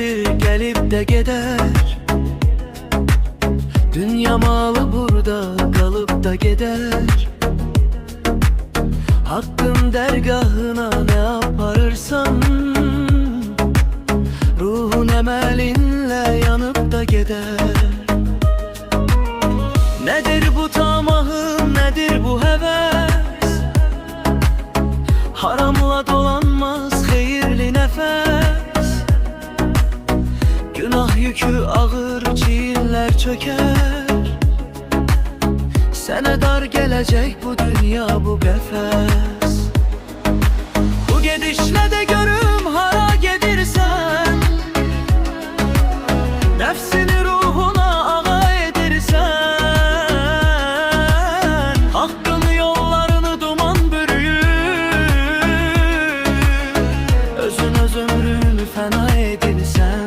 gelir gelip de gider. Dünya malı burada kalıp da gider. Hakkın dergahına ne yaparsan, ruhun emelinle yanıp da gider. Nedir bu tamahım, nedir bu heves? Haramla dolanmaz hayırlı nefes. Günah yükü ağır, çiğinler çöker. Sene dar gelecek bu dünya, bu gefes. Bu gidişle de görüm hara gedirsen, nefsini ruhuna ağa edirsen, hakkın yollarını duman bürüyür, özün öz ömrünü fena edirsen.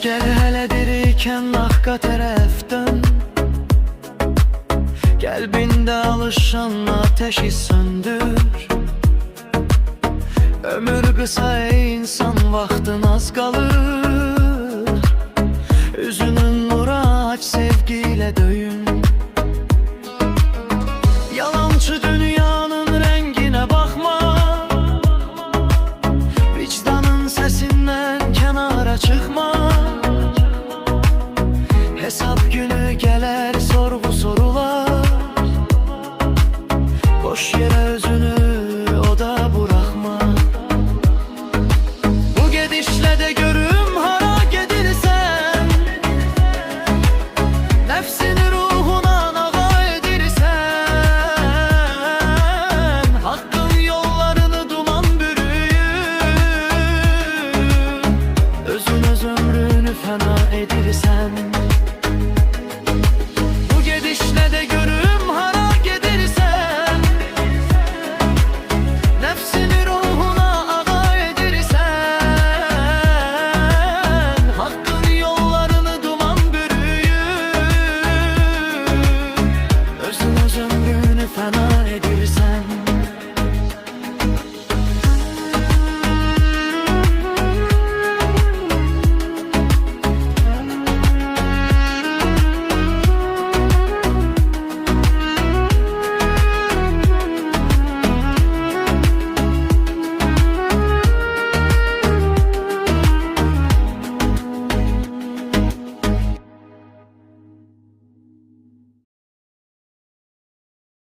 Gel hele diriyken arka taraftan, kalbinde alışan ateşi söndür. Ömür kısa ey insan, vaktin az kalır. Üzünün nuru aç, sevgiyle döyün.